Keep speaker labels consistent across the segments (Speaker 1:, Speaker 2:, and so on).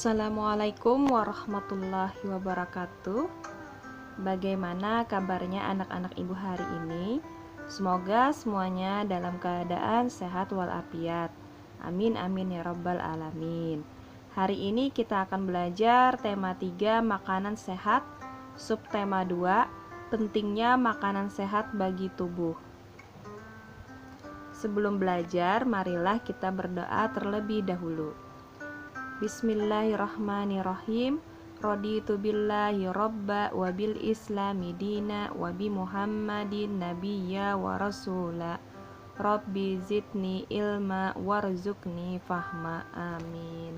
Speaker 1: Assalamualaikum warahmatullahi wabarakatuh. Bagaimana kabarnya anak-anak ibu hari ini? Semoga semuanya dalam keadaan sehat walafiat. Amin amin ya rabbal alamin. Hari ini kita akan belajar tema 3 makanan sehat, subtema 2 pentingnya makanan sehat bagi tubuh. Sebelum belajar, marilah kita berdoa terlebih dahulu. Bismillahirrahmanirrahim. Raditu billahi robba wa bil islami dina wa bi muhammadin nabiyya wa rasula. Rabbi zidni ilma warzuqni fahma. Amin.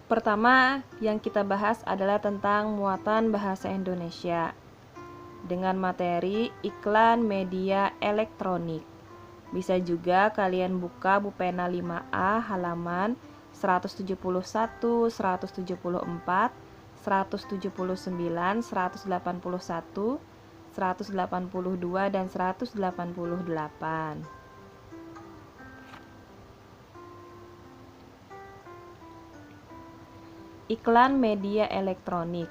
Speaker 1: Pertama yang kita bahas adalah tentang muatan bahasa Indonesia dengan materi iklan media elektronik. Bisa juga kalian buka Bupena 5A halaman 171, 174, 179, 181, 182, dan 188. Iklan media elektronik.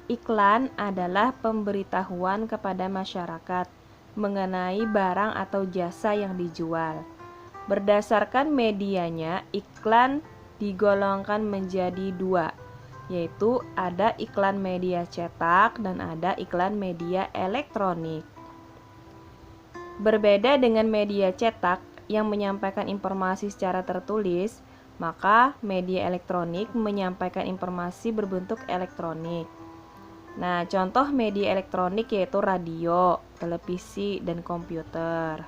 Speaker 1: Iklan adalah pemberitahuan kepada masyarakat mengenai barang atau jasa yang dijual. Berdasarkan medianya, iklan digolongkan menjadi dua, yaitu ada iklan media cetak dan ada iklan media elektronik. Berbeda dengan media cetak yang menyampaikan informasi secara tertulis, maka media elektronik menyampaikan informasi berbentuk elektronik. Nah, contoh media elektronik yaitu radio, televisi, dan komputer.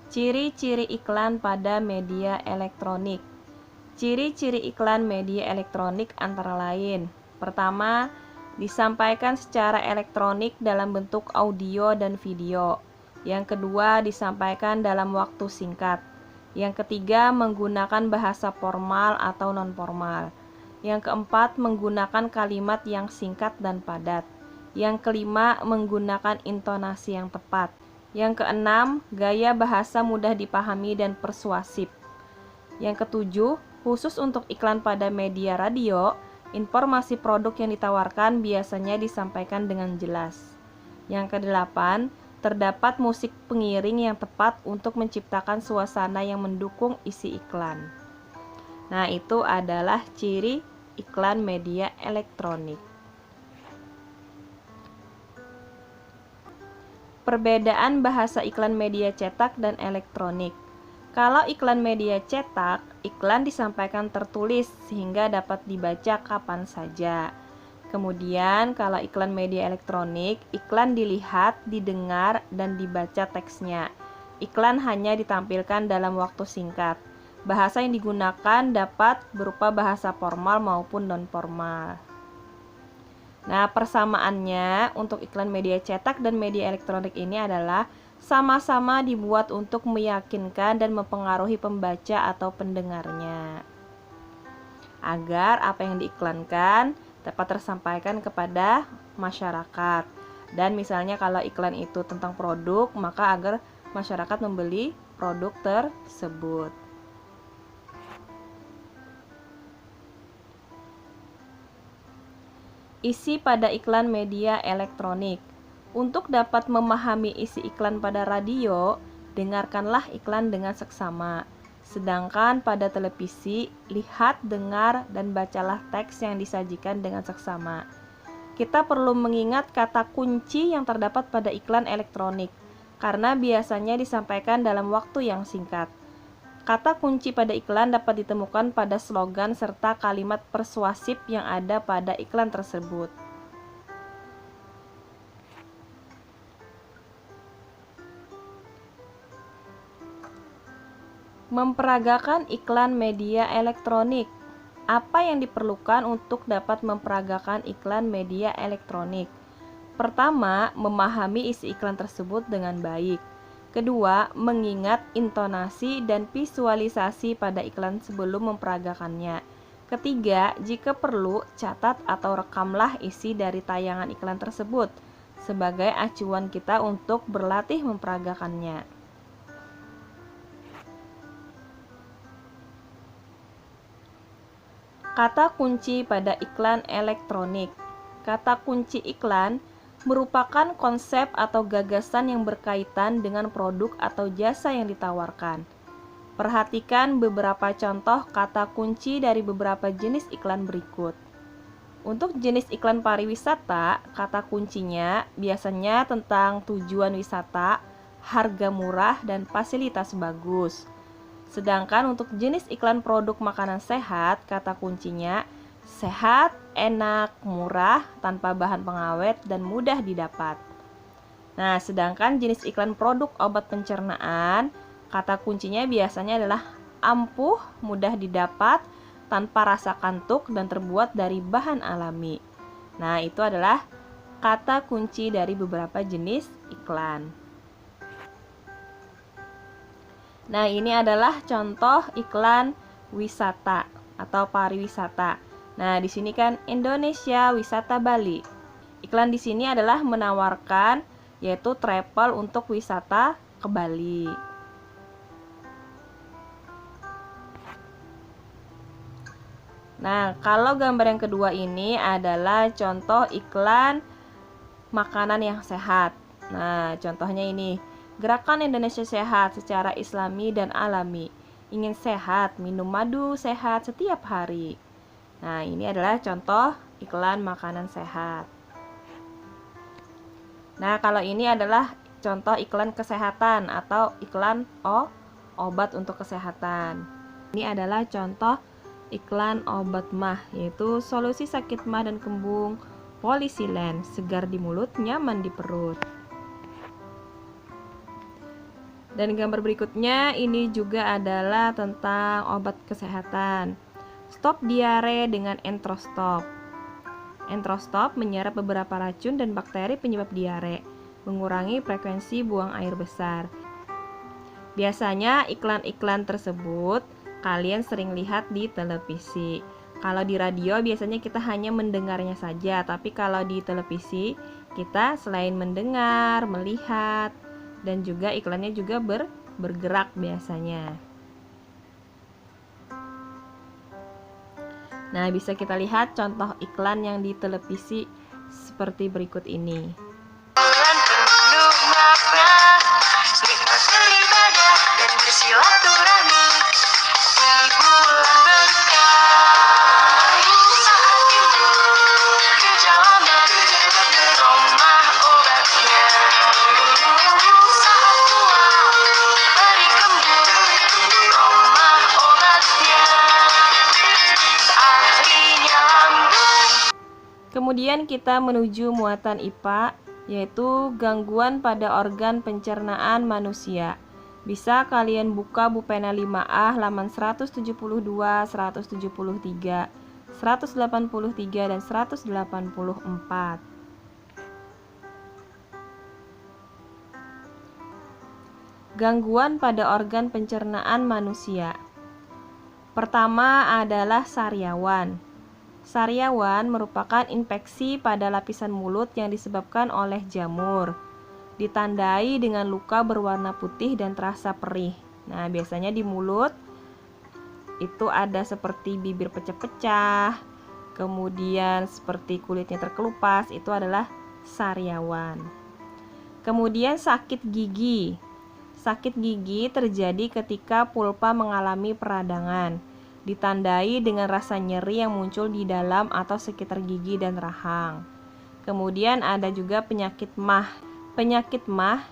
Speaker 1: Ciri-ciri iklan pada media elektronik. Ciri-ciri iklan media elektronik antara lain: pertama, disampaikan secara elektronik dalam bentuk audio dan video. Yang kedua, disampaikan dalam waktu singkat. Yang ketiga, menggunakan bahasa formal atau non-formal. Yang keempat, menggunakan kalimat yang singkat dan padat. Yang kelima, menggunakan intonasi yang tepat. Yang keenam, gaya bahasa mudah dipahami dan persuasif. Yang ketujuh, khusus untuk iklan pada media radio, informasi produk yang ditawarkan biasanya disampaikan dengan jelas. Yang kedelapan, terdapat musik pengiring yang tepat untuk menciptakan suasana yang mendukung isi iklan. Nah, itu adalah ciri iklan media elektronik. Perbedaan bahasa iklan media cetak dan elektronik. Kalau iklan media cetak, iklan disampaikan tertulis sehingga dapat dibaca kapan saja. Kemudian, kalau iklan media elektronik, iklan dilihat, didengar, dan dibaca teksnya. Iklan hanya ditampilkan dalam waktu singkat. Bahasa yang digunakan dapat berupa bahasa formal maupun non-formal. Nah, persamaannya untuk iklan media cetak dan media elektronik ini adalah sama-sama dibuat untuk meyakinkan dan mempengaruhi pembaca atau pendengarnya, agar apa yang diiklankan dapat tersampaikan kepada masyarakat. Dan misalnya kalau iklan itu tentang produk, maka agar masyarakat membeli produk tersebut. Isi pada iklan media elektronik. Untuk dapat memahami isi iklan pada radio, dengarkanlah iklan dengan seksama. Sedangkan pada televisi, lihat, dengar, dan bacalah teks yang disajikan dengan seksama. Kita perlu mengingat kata kunci yang terdapat pada iklan elektronik, karena biasanya disampaikan dalam waktu yang singkat. Kata kunci pada iklan dapat ditemukan pada slogan serta kalimat persuasif yang ada pada iklan tersebut. Memperagakan iklan media elektronik. Apa yang diperlukan untuk dapat memperagakan iklan media elektronik? Pertama, memahami isi iklan tersebut dengan baik. Kedua, mengingat intonasi dan visualisasi pada iklan sebelum memperagakannya. Ketiga, jika perlu, catat atau rekamlah isi dari tayangan iklan tersebut sebagai acuan kita untuk berlatih memperagakannya. Kata kunci pada iklan elektronik. Kata kunci iklan merupakan konsep atau gagasan yang berkaitan dengan produk atau jasa yang ditawarkan. Perhatikan beberapa contoh kata kunci dari beberapa jenis iklan berikut. Untuk jenis iklan pariwisata, kata kuncinya biasanya tentang tujuan wisata, harga murah, dan fasilitas bagus. Sedangkan untuk jenis iklan produk makanan sehat, kata kuncinya sehat, enak, murah, tanpa bahan pengawet, dan mudah didapat. Nah, sedangkan jenis iklan produk obat pencernaan, kata kuncinya biasanya adalah ampuh, mudah didapat, tanpa rasa kantuk, dan terbuat dari bahan alami. Nah, itu adalah kata kunci dari beberapa jenis iklan. Nah, ini adalah contoh iklan wisata atau pariwisata. Nah, di sini kan Indonesia Wisata Bali. Iklan di sini adalah menawarkan yaitu travel untuk wisata ke Bali. Nah, kalau gambar yang kedua ini adalah contoh iklan makanan yang sehat. Nah, contohnya ini. Gerakan Indonesia Sehat secara Islami dan alami. Ingin sehat, minum madu sehat setiap hari. Nah, ini adalah contoh iklan makanan sehat. Nah, kalau ini adalah contoh iklan kesehatan atau iklan obat untuk kesehatan. Ini adalah contoh iklan obat mah, yaitu solusi sakit mah dan kembung Polisilen, segar di mulut, nyaman di perut. Dan gambar berikutnya ini juga adalah tentang obat kesehatan. Stop diare dengan Entrostop. Entrostop menyerap beberapa racun dan bakteri penyebab diare, mengurangi frekuensi buang air besar. Biasanya iklan-iklan tersebut kalian sering lihat di televisi. Kalau di radio biasanya kita hanya mendengarnya saja, tapi kalau di televisi kita selain mendengar, melihat, dan juga iklannya juga bergerak biasanya. Nah, bisa kita lihat contoh iklan yang di televisi seperti berikut ini. Kemudian kita menuju muatan IPA, yaitu gangguan pada organ pencernaan manusia. Bisa kalian buka Bupena 5A halaman 172, 173, 183, dan 184. Gangguan pada organ pencernaan manusia. Pertama adalah sariawan. Sariawan merupakan infeksi pada lapisan mulut yang disebabkan oleh jamur. Ditandai dengan luka berwarna putih dan terasa perih. Nah, biasanya di mulut itu ada seperti bibir pecah-pecah, kemudian seperti kulitnya terkelupas, itu adalah sariawan. Kemudian sakit gigi. Sakit gigi terjadi ketika pulpa mengalami peradangan. Ditandai dengan rasa nyeri yang muncul di dalam atau sekitar gigi dan rahang. Kemudian ada juga penyakit mah. Penyakit mah,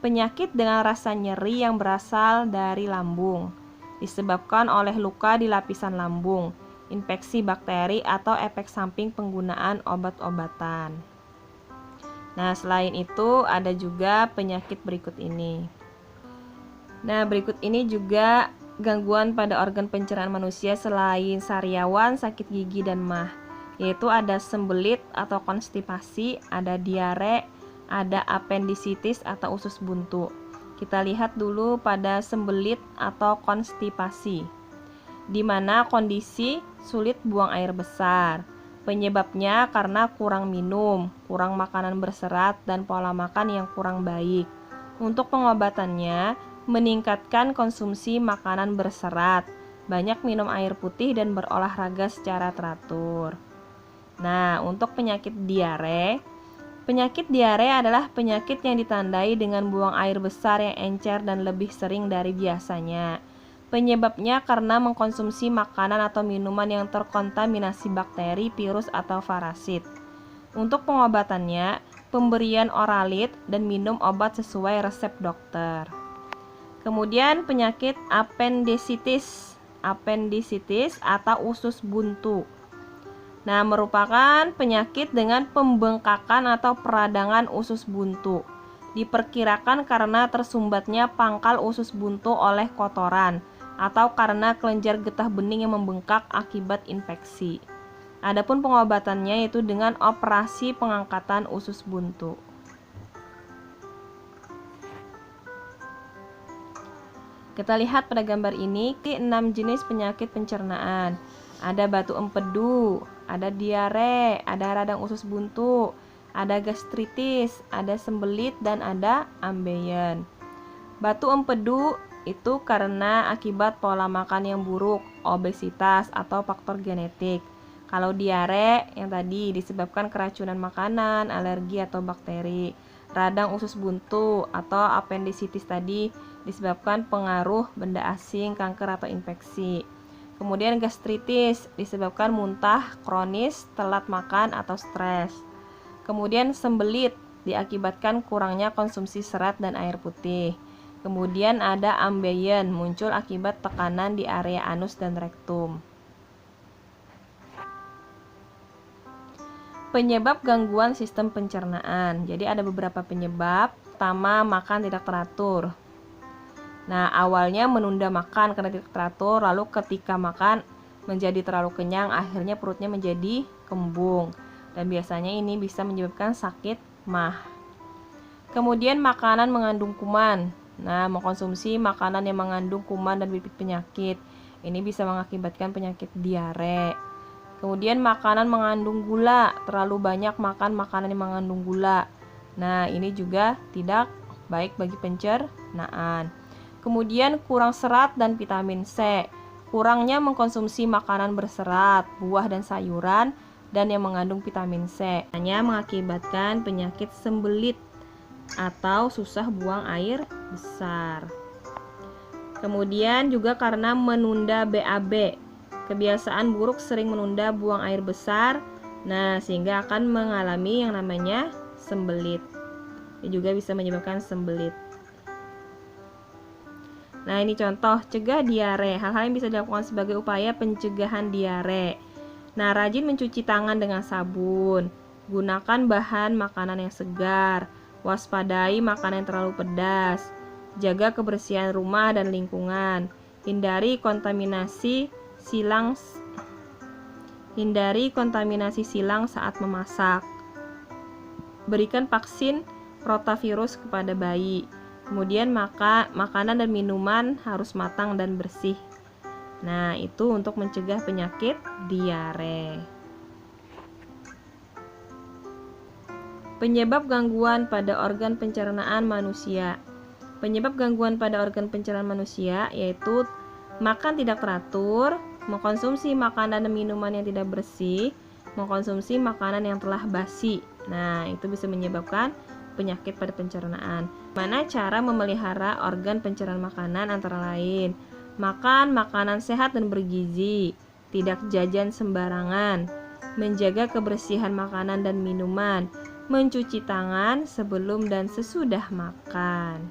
Speaker 1: penyakit dengan rasa nyeri yang berasal dari lambung, disebabkan oleh luka di lapisan lambung, infeksi bakteri, atau efek samping penggunaan obat-obatan. Nah, selain itu ada juga penyakit berikut ini. Nah, berikut ini juga gangguan pada organ pencernaan manusia selain sariawan, sakit gigi, dan mah, yaitu ada sembelit atau konstipasi, ada diare, ada apendisitis atau usus buntu. Kita lihat dulu pada sembelit atau konstipasi, di mana kondisi sulit buang air besar. Penyebabnya karena kurang minum, kurang makanan berserat, dan pola makan yang kurang baik. Untuk pengobatannya, meningkatkan konsumsi makanan berserat, banyak minum air putih, dan berolahraga secara teratur. Nah, untuk penyakit diare adalah penyakit yang ditandai dengan buang air besar yang encer dan lebih sering dari biasanya. Penyebabnya karena mengkonsumsi makanan atau minuman yang terkontaminasi bakteri, virus, atau parasit. Untuk pengobatannya, pemberian oralit dan minum obat sesuai resep dokter. Kemudian penyakit apendisitis atau usus buntu. Nah, merupakan penyakit dengan pembengkakan atau peradangan usus buntu. Diperkirakan karena tersumbatnya pangkal usus buntu oleh kotoran atau karena kelenjar getah bening yang membengkak akibat infeksi. Adapun pengobatannya yaitu dengan operasi pengangkatan usus buntu. Kita lihat pada gambar ini 6 jenis penyakit pencernaan. Ada batu empedu, ada diare, ada radang usus buntu, ada gastritis, ada sembelit, dan ada ambeien. Batu empedu itu karena akibat pola makan yang buruk, obesitas, atau faktor genetik. Kalau diare yang tadi disebabkan keracunan makanan, alergi, atau bakteri. Radang usus buntu atau apendisitis tadi disebabkan pengaruh benda asing, kanker, atau infeksi. Kemudian gastritis disebabkan muntah kronis, telat makan, atau stres. Kemudian sembelit diakibatkan kurangnya konsumsi serat dan air putih. Kemudian ada ambeien, muncul akibat tekanan di area anus dan rektum. Penyebab gangguan sistem pencernaan. Jadi ada beberapa penyebab. Pertama, makan tidak teratur. Nah, awalnya menunda makan karena tidak teratur, lalu ketika makan menjadi terlalu kenyang, akhirnya perutnya menjadi kembung. Dan biasanya ini bisa menyebabkan sakit MAH. Kemudian makanan mengandung kuman. Nah, mengkonsumsi makanan yang mengandung kuman dan bibit penyakit, ini bisa mengakibatkan penyakit diare. Kemudian makanan mengandung gula, terlalu banyak makan makanan yang mengandung gula. Nah, ini juga tidak baik bagi pencernaan. Kemudian kurang serat dan vitamin C. Kurangnya mengkonsumsi makanan berserat, buah dan sayuran, dan yang mengandung vitamin C. Hanya mengakibatkan penyakit sembelit atau susah buang air besar. Kemudian juga karena menunda BAB. Kebiasaan buruk sering menunda buang air besar, nah sehingga akan mengalami yang namanya sembelit. Ini juga bisa menyebabkan sembelit. Nah, ini contoh cegah diare. Hal-hal yang bisa dilakukan sebagai upaya pencegahan diare. Nah, rajin mencuci tangan dengan sabun. Gunakan bahan makanan yang segar. Waspadai makanan yang terlalu pedas. Jaga kebersihan rumah dan lingkungan. Hindari kontaminasi silang saat memasak. Berikan vaksin rotavirus kepada bayi. Kemudian makanan dan minuman harus matang dan bersih. Nah, itu untuk mencegah penyakit diare. Penyebab gangguan pada organ pencernaan manusia. Penyebab gangguan pada organ pencernaan manusia yaitu makan tidak teratur, mengkonsumsi makanan dan minuman yang tidak bersih, mengkonsumsi makanan yang telah basi. Nah, itu bisa menyebabkan penyakit pada pencernaan. Mana cara memelihara organ pencernaan makanan antara lain: makan makanan sehat dan bergizi, tidak jajan sembarangan, menjaga kebersihan makanan dan minuman, mencuci tangan sebelum dan sesudah makan.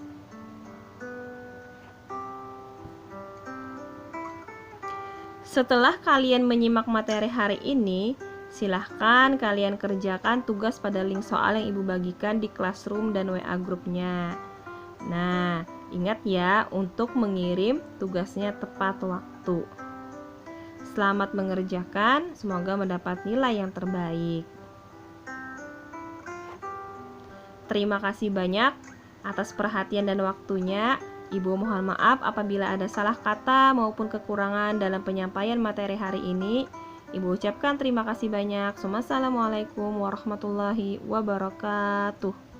Speaker 1: Setelah kalian menyimak materi hari ini, silahkan kalian kerjakan tugas pada link soal yang Ibu bagikan di Classroom dan WA grupnya. Nah, ingat ya untuk mengirim tugasnya tepat waktu. Selamat mengerjakan, semoga mendapat nilai yang terbaik. Terima kasih banyak atas perhatian dan waktunya. Ibu mohon maaf apabila ada salah kata maupun kekurangan dalam penyampaian materi hari ini. Ibu ucapkan terima kasih banyak. Wassalamualaikum warahmatullahi wabarakatuh.